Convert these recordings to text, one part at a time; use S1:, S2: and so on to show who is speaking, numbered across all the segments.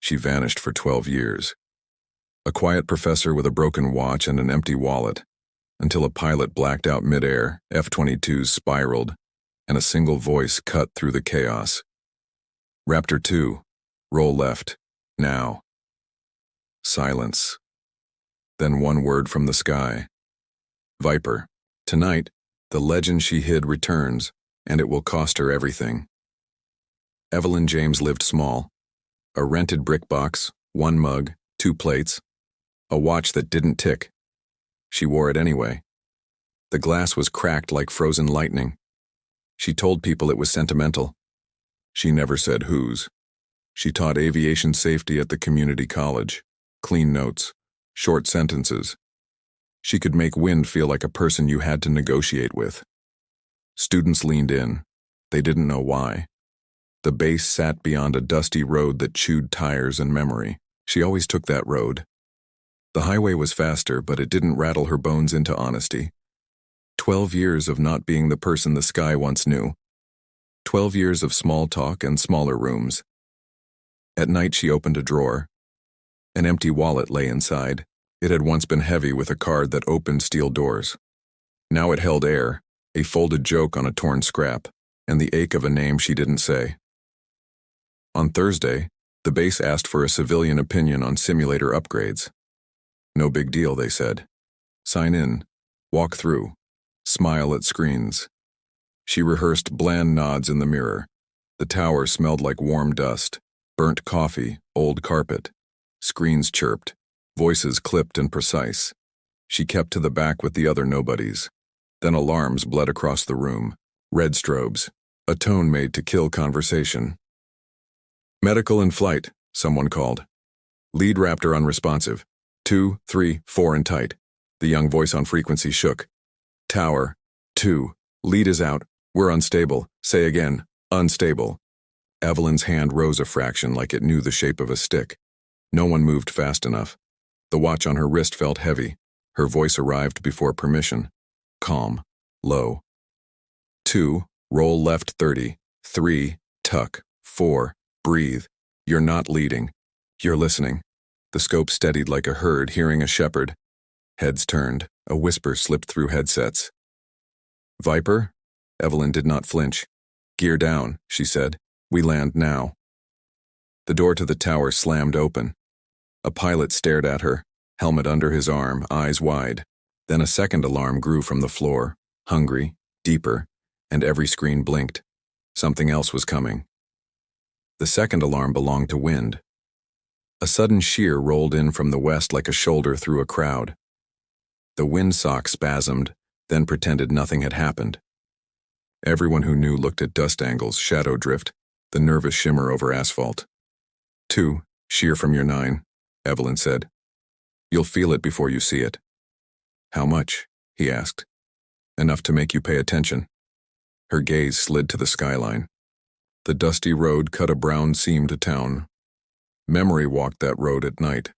S1: She vanished for 12 years. A quiet professor with a broken watch and an empty wallet, until a pilot blacked out midair, F-22s spiraled, and a single voice cut through the chaos. Raptor 2, roll left, now. Silence. Then one word from the sky. Viper. Tonight, the legend she hid returns, and it will cost her everything. Evelyn James lived small. A rented brick box, 1 mug, 2 plates, a watch that didn't tick. She wore it anyway. The glass was cracked like frozen lightning. She told people it was sentimental. She never said whose. She taught aviation safety at the community college. Clean notes, short sentences. She could make wind feel like a person you had to negotiate with. Students leaned in. They didn't know why. The base sat beyond a dusty road that chewed tires and memory. She always took that road. The highway was faster, but it didn't rattle her bones into honesty. 12 years of not being the person the sky once knew. 12 years of small talk and smaller rooms. At night she opened a drawer. An empty wallet lay inside. It had once been heavy with a card that opened steel doors. Now it held air, a folded joke on a torn scrap, and the ache of a name she didn't say. On Thursday, the base asked for a civilian opinion on simulator upgrades. No big deal, they said. Sign in, walk through, smile at screens. She rehearsed bland nods in the mirror. The tower smelled like warm dust, burnt coffee, old carpet. Screens chirped, voices clipped and precise. She kept to the back with the other nobodies. Then alarms bled across the room. Red strobes, a tone made to kill conversation. Medical in flight, someone called. Lead Raptor unresponsive. 2, 3, 4 and tight. The young voice on frequency shook. Tower, 2. Lead is out. We're unstable. Say again, unstable. Evelyn's hand rose a fraction like it knew the shape of a stick. No one moved fast enough. The watch on her wrist felt heavy. Her voice arrived before permission. Calm, low. 2, roll left 30. 3, tuck. 4, breathe. You're not leading. You're listening. The scope steadied like a herd hearing a shepherd. Heads turned. A whisper slipped through headsets. Viper? Evelyn did not flinch. Gear down, she said. We land now. The door to the tower slammed open. A pilot stared at her, helmet under his arm, eyes wide. Then a second alarm grew from the floor, hungry, deeper, and every screen blinked. Something else was coming. The second alarm belonged to wind. A sudden shear rolled in from the west like a shoulder through a crowd. The windsock spasmed, then pretended nothing had happened. Everyone who knew looked at dust angles, shadow drift, the nervous shimmer over asphalt. 2, shear from your 9, Evelyn said. You'll feel it before you see it. How much? He asked. Enough to make you pay attention. Her gaze slid to the skyline. The dusty road cut a brown seam to town. Memory walked that road at night.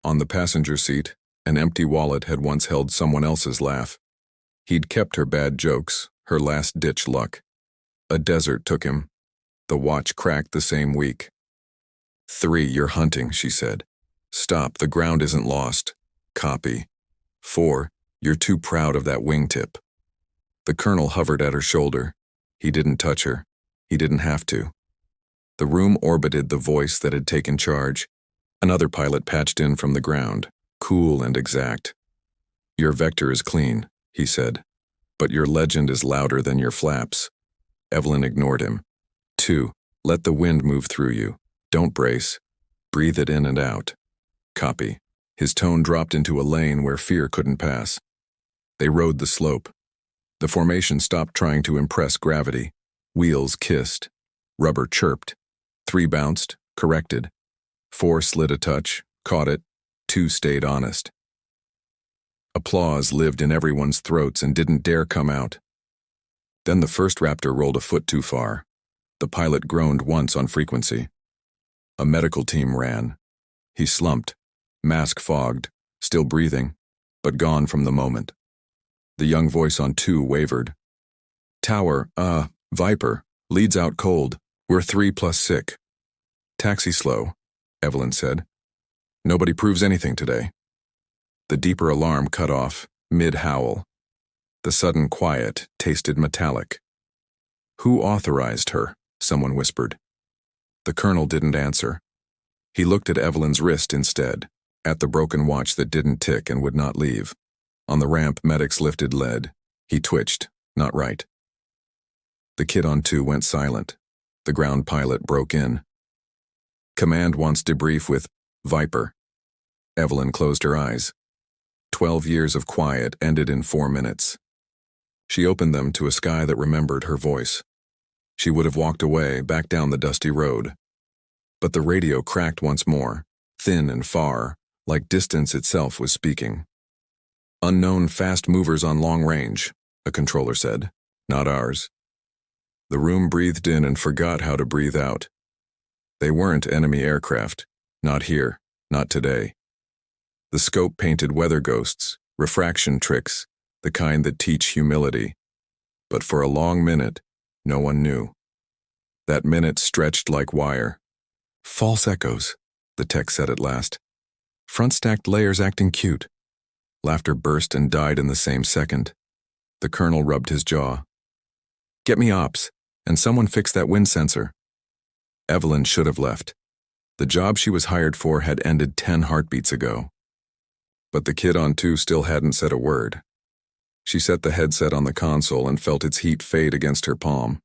S1: On the passenger seat, an empty wallet had once held someone else's laugh. He'd kept her bad jokes, her last-ditch luck. A desert took him. The watch cracked the same week. 3, you're hunting, she said. Stop, the ground isn't lost. Copy. 4, you're too proud of that wingtip. The colonel hovered at her shoulder. He didn't touch her. He didn't have to. The room orbited the voice that had taken charge. Another pilot patched in from the ground, cool and exact. Your vector is clean, he said, but your legend is louder than your flaps. Evelyn ignored him. 2, let the wind move through you. Don't brace. Breathe it in and out. Copy. His tone dropped into a lane where fear couldn't pass. They rode the slope. The formation stopped trying to impress gravity. Wheels kissed. Rubber chirped. 3 bounced, corrected. 4 slid a touch, caught it. 2 stayed honest. Applause lived in everyone's throats and didn't dare come out. Then the first Raptor rolled a foot too far. The pilot groaned once on frequency. A medical team ran. He slumped, mask fogged, still breathing, but gone from the moment. The young voice on 2 wavered. Tower, Viper, leads out cold. We're 3 plus sick. Taxi slow. Evelyn said. Nobody proves anything today. The deeper alarm cut off, mid-howl. The sudden quiet tasted metallic. Who authorized her? Someone whispered. The colonel didn't answer. He looked at Evelyn's wrist instead, at the broken watch that didn't tick and would not leave. On the ramp, medics lifted lead. He twitched. Not right. The kid on 2 went silent. The ground pilot broke in. Command wants debrief with Viper. Evelyn closed her eyes. 12 years of quiet ended in 4 minutes. She opened them to a sky that remembered her voice. She would have walked away, back down the dusty road. But the radio cracked once more, thin and far, like distance itself was speaking. Unknown fast movers on long range, a controller said. Not ours. The room breathed in and forgot how to breathe out. They weren't enemy aircraft. Not here, not today. The scope painted weather ghosts, refraction tricks, the kind that teach humility. But for a long minute, no one knew. That minute stretched like wire. False echoes, the tech said at last. Front-stacked layers acting cute. Laughter burst and died in the same second. The colonel rubbed his jaw. Get me ops, and someone fix that wind sensor. Evelyn should have left. The job she was hired for had ended 10 heartbeats ago. But the kid on 2 still hadn't said a word. She set the headset on the console and felt its heat fade against her palm.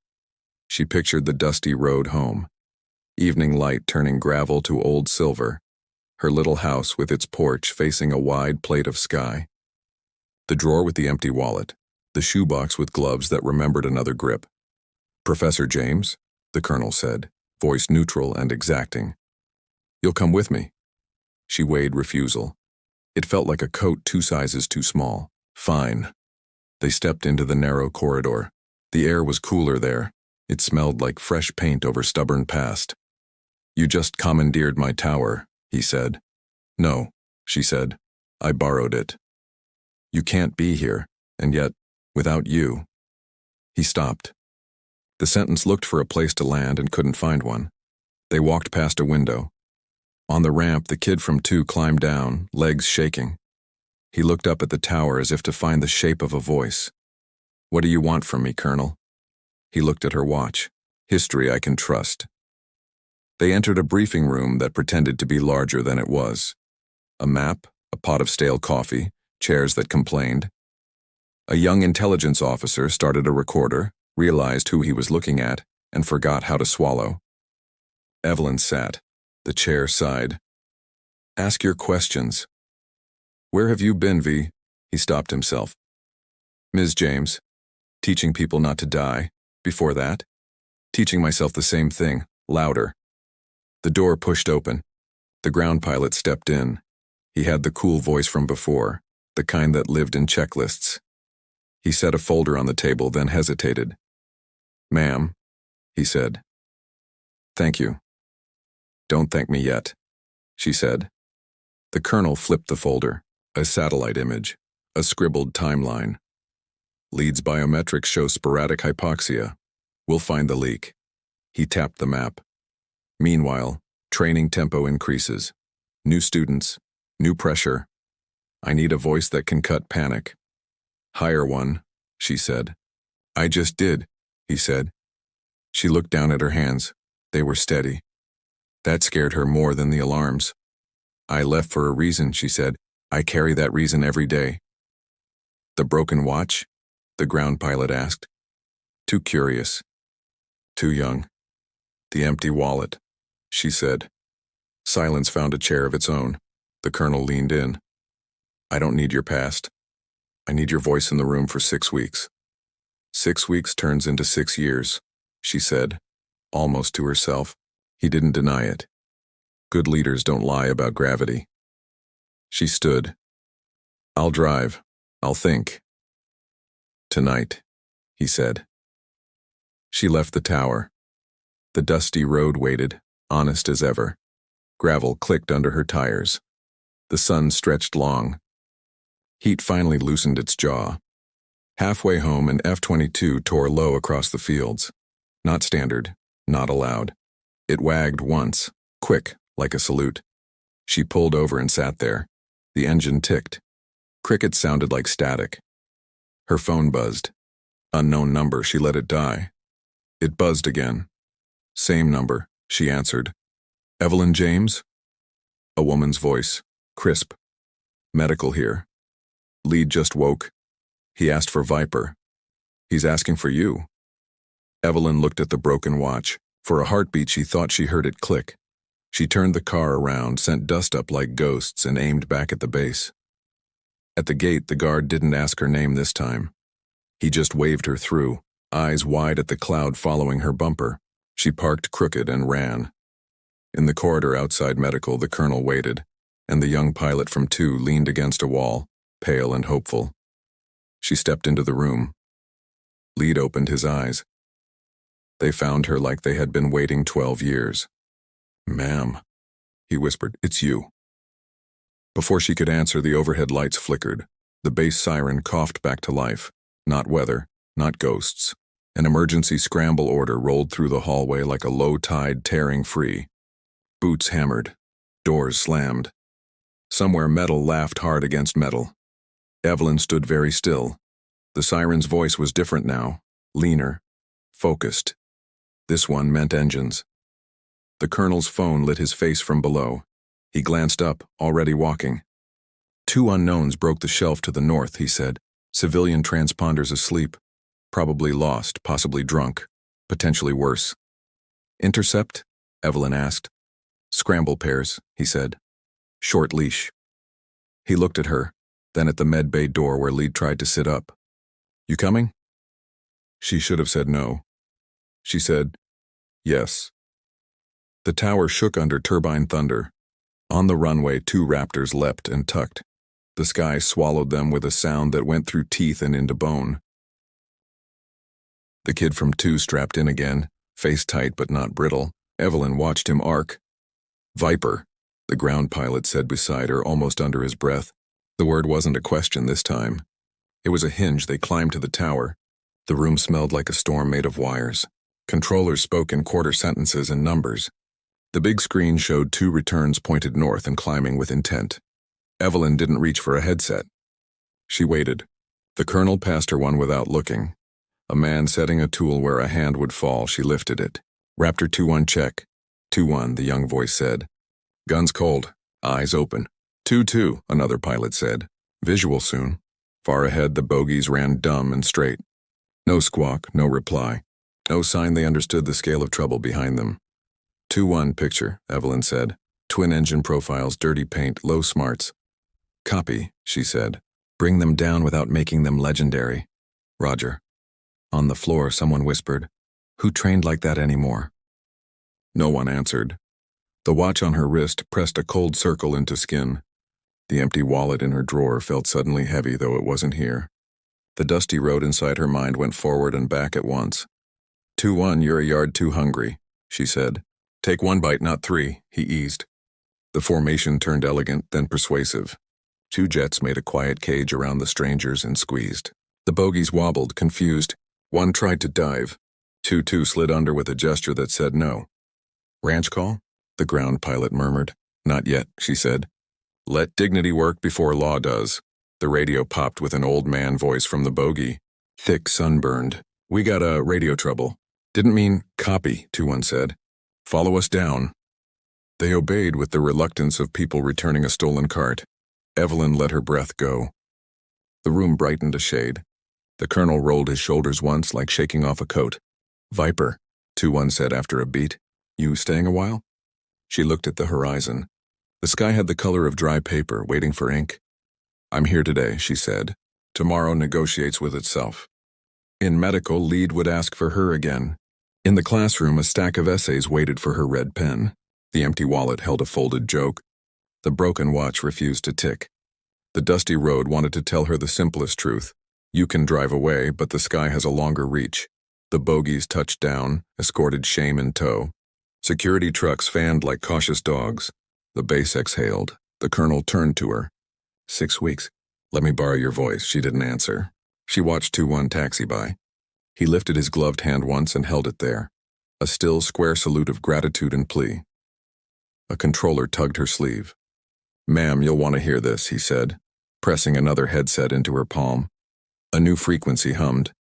S1: She pictured the dusty road home. Evening light turning gravel to old silver. Her little house with its porch facing a wide plate of sky. The drawer with the empty wallet. The shoebox with gloves that remembered another grip. Professor James, the colonel said, voice neutral and exacting. You'll come with me. She weighed refusal. It felt like a coat 2 sizes too small. Fine. They stepped into the narrow corridor. The air was cooler there. It smelled like fresh paint over stubborn past. You just commandeered my tower, he said. No, she said. I borrowed it. You can't be here, and yet, without you. He stopped. The sentence looked for a place to land and couldn't find one. They walked past a window. On the ramp, the kid from 2 climbed down, legs shaking. He looked up at the tower as if to find the shape of a voice. What do you want from me, Colonel? He looked at her watch. History I can trust. They entered a briefing room that pretended to be larger than it was. A map, a pot of stale coffee, chairs that complained. A young intelligence officer started a recorder, realized who he was looking at, and forgot how to swallow. Evelyn sat. The chair sighed. Ask your questions. Where have you been, V? He stopped himself. Ms. James. Teaching people not to die. Before that, teaching myself the same thing, louder. The door pushed open. The ground pilot stepped in. He had the cool voice from before, the kind that lived in checklists. He set a folder on the table, then hesitated. Ma'am, he said. Thank you. Don't thank me yet, she said. The colonel flipped the folder, a satellite image, a scribbled timeline. Leads biometrics show sporadic hypoxia. We'll find the leak. He tapped the map. Meanwhile, training tempo increases. New students, new pressure. I need a voice that can cut panic. Hire one, she said. I just did, he said. She looked down at her hands. They were steady. That scared her more than the alarms. I left for a reason, she said. I carry that reason every day. The broken watch? The ground pilot asked. Too curious. Too young. The empty wallet, she said. Silence found a chair of its own. The colonel leaned in. I don't need your past. I need your voice in the room for 6 weeks. 6 weeks turns into 6 years, she said, almost to herself. He didn't deny it. Good leaders don't lie about gravity. She stood. I'll drive. I'll think. Tonight, he said. She left the tower. The dusty road waited, honest as ever. Gravel clicked under her tires. The sun stretched long. Heat finally loosened its jaw. Halfway home, an F-22 tore low across the fields. Not standard, not allowed. It wagged once, quick, like a salute. She pulled over and sat there. The engine ticked. Crickets sounded like static. Her phone buzzed. Unknown number, she let it die. It buzzed again. Same number, she answered. Evelyn James? A woman's voice, crisp. Medical here. Lead just woke. He asked for Viper. He's asking for you. Evelyn looked at the broken watch. For a heartbeat, she thought she heard it click. She turned the car around, sent dust up like ghosts, and aimed back at the base. At the gate, the guard didn't ask her name this time. He just waved her through, eyes wide at the cloud following her bumper. She parked crooked and ran. In the corridor outside medical, the colonel waited, and the young pilot from 2 leaned against a wall, pale and hopeful. She stepped into the room. Lead opened his eyes. They found her like they had been waiting 12 years. "Ma'am," he whispered, "it's you." Before she could answer, the overhead lights flickered. The base siren coughed back to life. Not weather, not ghosts. An emergency scramble order rolled through the hallway like a low tide tearing free. Boots hammered. Doors slammed. Somewhere metal laughed hard against metal. Evelyn stood very still. The siren's voice was different now, leaner, focused. This one meant engines. The colonel's phone lit his face from below. He glanced up, already walking. 2 unknowns broke the shelf to the north, he said. Civilian transponders asleep. Probably lost, possibly drunk. Potentially worse. Intercept? Evelyn asked. Scramble pairs, he said. Short leash. He looked at her, then at the med bay door where Lead tried to sit up. You coming? She should have said no. She said, yes. The tower shook under turbine thunder. On the runway, 2 Raptors leapt and tucked. The sky swallowed them with a sound that went through teeth and into bone. The kid from 2 strapped in again, face tight but not brittle. Evelyn watched him arc. Viper, the ground pilot said beside her, almost under his breath. The word wasn't a question this time. It was a hinge. They climbed to the tower. The room smelled like a storm made of wires. Controllers spoke in quarter sentences and numbers. The big screen showed 2 returns pointed north and climbing with intent. Evelyn didn't reach for a headset. She waited. The colonel passed her one without looking. A man setting a tool where a hand would fall. She lifted it. Raptor 2-1 check. 2-1, the young voice said. Guns cold. Eyes open. 2-2, another pilot said. Visual soon. Far ahead, the bogies ran dumb and straight. No squawk, no reply. No sign they understood the scale of trouble behind them. 2-1 picture, Evelyn said. Twin engine profiles, dirty paint, low smarts. Copy, she said. Bring them down without making them legendary. Roger. On the floor, someone whispered, Who trained like that anymore? No one answered. The watch on her wrist pressed a cold circle into skin. The empty wallet in her drawer felt suddenly heavy, though it wasn't here. The dusty road inside her mind went forward and back at once. 2-1, you're a yard too hungry, she said. Take 1 bite, not 3, he eased. The formation turned elegant, then persuasive. 2 jets made a quiet cage around the strangers and squeezed. The bogies wobbled, confused. 1 tried to dive. 2-2 slid under with a gesture that said no. Ranch call? The ground pilot murmured. Not yet, she said. Let dignity work before law does. The radio popped with an old man voice from the bogie. Thick, sunburned. We got a radio trouble. Didn't mean copy, 2-1 said. Follow us down. They obeyed with the reluctance of people returning a stolen cart. Evelyn let her breath go. The room brightened a shade. The colonel rolled his shoulders once, like shaking off a coat. Viper, 2-1 said after a beat. You staying a while? She looked at the horizon. The sky had the color of dry paper, waiting for ink. I'm here today, she said. Tomorrow negotiates with itself. In medical, Lead would ask for her again. In the classroom, a stack of essays waited for her red pen. The empty wallet held a folded joke. The broken watch refused to tick. The dusty road wanted to tell her the simplest truth. You can drive away, but the sky has a longer reach. The bogies touched down, escorted shame in tow. Security trucks fanned like cautious dogs. The base exhaled. The colonel turned to her. 6 weeks. Let me borrow your voice. She didn't answer. She watched 2-1 taxi by. He lifted his gloved hand once and held it there. A still, square salute of gratitude and plea. A controller tugged her sleeve. "Ma'am, you'll want to hear this," he said, pressing another headset into her palm. A new frequency hummed.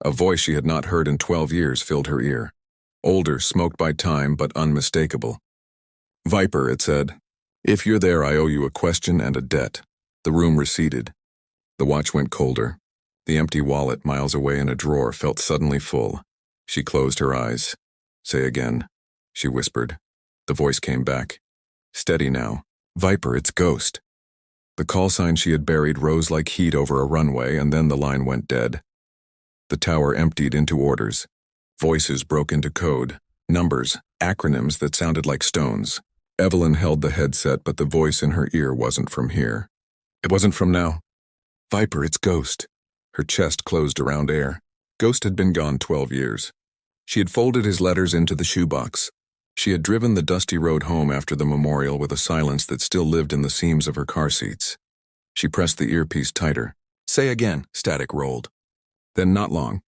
S1: A voice she had not heard in 12 years filled her ear. Older, smoked by time, but unmistakable. "Viper," it said. "If you're there, I owe you a question and a debt." The room receded. The watch went colder. The empty wallet miles away in a drawer felt suddenly full. She closed her eyes. "Say again," she whispered. The voice came back. "Steady now. Viper, it's Ghost." The call sign she had buried rose like heat over a runway, and then the line went dead. The tower emptied into orders. Voices broke into code, numbers, acronyms that sounded like stones. Evelyn held the headset, but the voice in her ear wasn't from here. It wasn't from now. "Viper, it's Ghost." Her chest closed around air. Ghost had been gone 12 years. She had folded his letters into the shoebox. She had driven the dusty road home after the memorial with a silence that still lived in the seams of her car seats. She pressed the earpiece tighter. "Say again," static rolled. Then not long.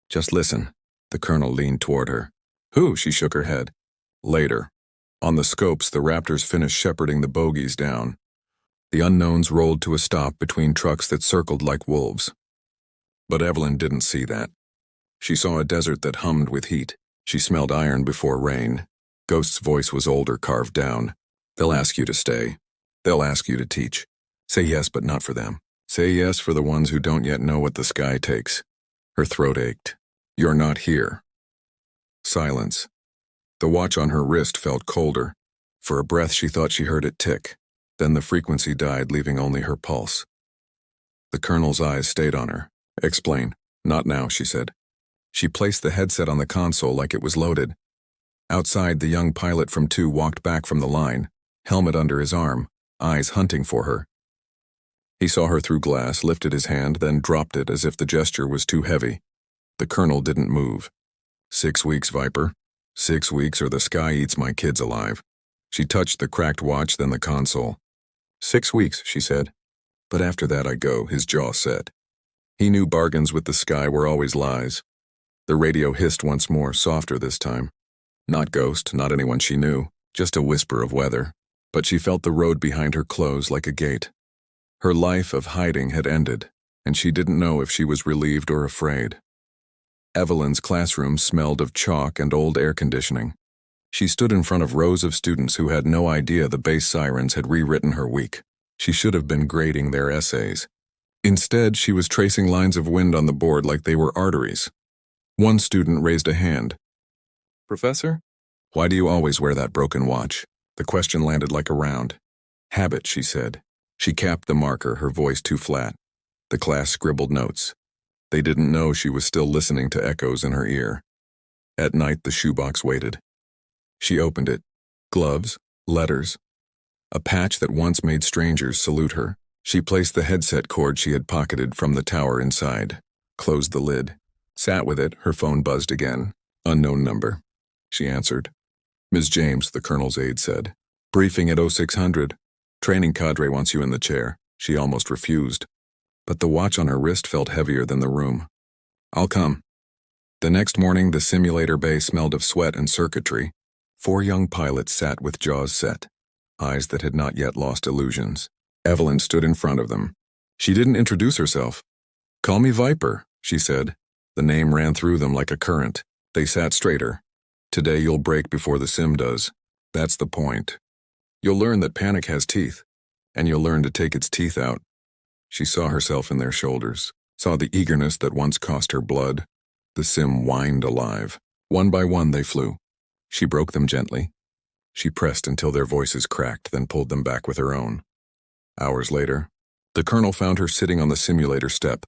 S1: "Just listen." The colonel leaned toward her. "Who?" She shook her head. "Later." On the scopes, the Raptors finished shepherding the bogies down. The unknowns rolled to a stop between trucks that circled like wolves. But Evelyn didn't see that. She saw a desert that hummed with heat. She smelled iron before rain. Ghost's voice was older, carved down. "They'll ask you to stay. They'll ask you to teach. Say yes, but not for them. Say yes for the ones who don't yet know what the sky takes." Her throat ached. "You're not here." Silence. The watch on her wrist felt colder. For a breath she thought she heard it tick. Then the frequency died, leaving only her pulse. The colonel's eyes stayed on her. "Explain." "Not now," she said. She placed the headset on the console like it was loaded. Outside, the young pilot from 2 walked back from the line, helmet under his arm, eyes hunting for her. He saw her through glass, lifted his hand, then dropped it as if the gesture was too heavy. The colonel didn't move. 6 weeks, Viper. 6 weeks or the sky eats my kids alive." She touched the cracked watch, then the console. 6 weeks, she said. "But after that I go," his jaw set. He knew bargains with the sky were always lies. The radio hissed once more, softer this time. Not Ghost, not anyone she knew, just a whisper of weather. But she felt the road behind her close like a gate. Her life of hiding had ended, and she didn't know if she was relieved or afraid. Evelyn's classroom smelled of chalk and old air conditioning. She stood in front of rows of students who had no idea the base sirens had rewritten her week. She should have been grading their essays. Instead, she was tracing lines of wind on the board like they were arteries. One student raised a hand. "Professor? Why do you always wear that broken watch?" The question landed like a round. "Habit," she said. She capped the marker, her voice too flat. The class scribbled notes. They didn't know she was still listening to echoes in her ear. At night, the shoebox waited. She opened it. Gloves, letters. A patch that once made strangers salute her. She placed the headset cord she had pocketed from the tower inside, closed the lid, sat with it. Her phone buzzed again. "Unknown number." She answered. "Ms. James," the colonel's aide said. "Briefing at 0600. Training cadre wants you in the chair." She almost refused. But the watch on her wrist felt heavier than the room. "I'll come." The next morning, the simulator bay smelled of sweat and circuitry. 4 young pilots sat with jaws set, eyes that had not yet lost illusions. Evelyn stood in front of them. She didn't introduce herself. "Call me Viper," she said. The name ran through them like a current. They sat straighter. "Today you'll break before the sim does. That's the point. You'll learn that panic has teeth, and you'll learn to take its teeth out." She saw herself in their shoulders, saw the eagerness that once cost her blood. The sim whined alive. One by one they flew. She broke them gently. She pressed until their voices cracked, then pulled them back with her own. Hours later, the colonel found her sitting on the simulator step,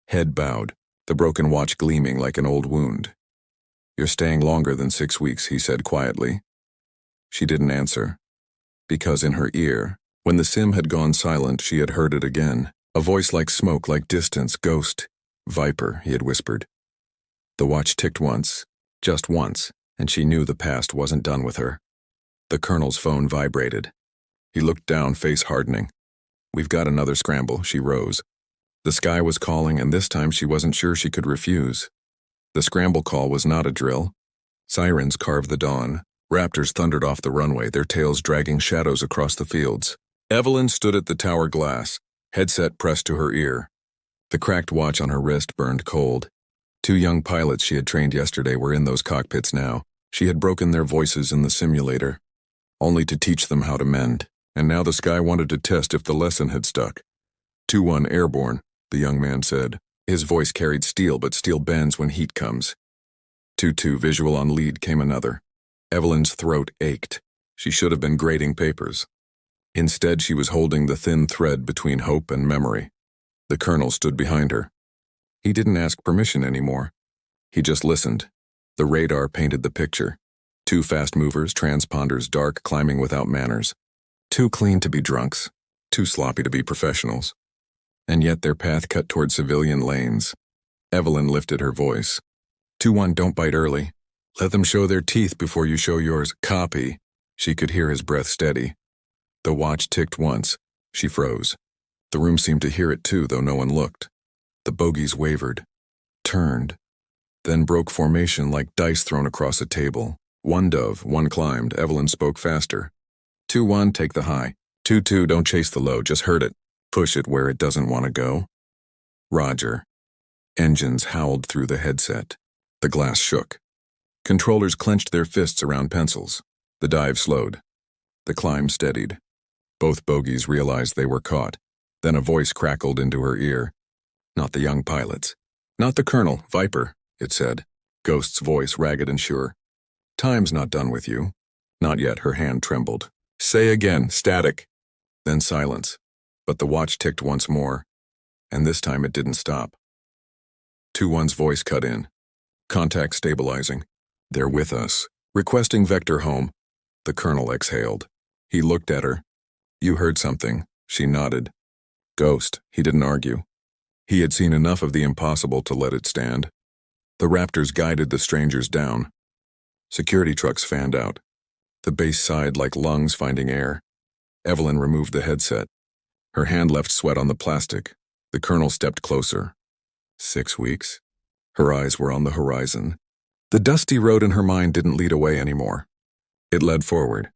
S1: head bowed, the broken watch gleaming like an old wound. "You're staying longer than 6 weeks," he said quietly. She didn't answer, because in her ear, when the sim had gone silent, she had heard it again. A voice like smoke, like distance, "Ghost." "Viper," he had whispered. The watch ticked once, just once, and she knew the past wasn't done with her. The colonel's phone vibrated. He looked down, face hardening. "We've got another scramble." She rose. The sky was calling, and this time she wasn't sure she could refuse. The scramble call was not a drill. Sirens carved the dawn, Raptors thundered off the runway, their tails dragging shadows across the fields. Evelyn stood at the tower glass, headset pressed to her ear. The cracked watch on her wrist burned cold. 2 young pilots she had trained yesterday were in those cockpits now. She had broken their voices in the simulator, only to teach them how to mend. And now the sky wanted to test if the lesson had stuck. 2-1 airborne, the young man said. His voice carried steel, but steel bends when heat comes. 2-2 visual on lead came another. Evelyn's throat ached. She should have been grading papers. Instead, she was holding the thin thread between hope and memory. The colonel stood behind her. He didn't ask permission anymore. He just listened. The radar painted the picture. 2 fast movers, transponders dark, climbing without manners. Too clean to be drunks, too sloppy to be professionals. And yet their path cut toward civilian lanes. Evelyn lifted her voice. 2-1, don't bite early. Let them show their teeth before you show yours. Copy. She could hear his breath steady. The watch ticked once. She froze. The room seemed to hear it too, though no one looked. The bogies wavered, turned, then broke formation like dice thrown across a table. 1 dove, 1 climbed. Evelyn spoke faster. 2-1, take the high. 2-2, don't chase the low, just hurt it. Push it where it doesn't want to go. Roger. Engines howled through the headset. The glass shook. Controllers clenched their fists around pencils. The dive slowed. The climb steadied. Both bogies realized they were caught. Then a voice crackled into her ear. Not the young pilots. Not the colonel, Viper, it said. Ghost's voice, ragged and sure. Time's not done with you. Not yet, her hand trembled. Say again, static. Then silence. But the watch ticked once more, and this time it didn't stop. 2-1's voice cut in. Contact stabilizing. They're with us. Requesting vector home. The colonel exhaled. He looked at her. You heard something. She nodded. Ghost. He didn't argue. He had seen enough of the impossible to let it stand. The Raptors guided the strangers down. Security trucks fanned out. The base sighed like lungs finding air. Evelyn removed the headset. Her hand left sweat on the plastic. The colonel stepped closer. 6 weeks? Her eyes were on the horizon. The dusty road in her mind didn't lead away anymore. It led forward.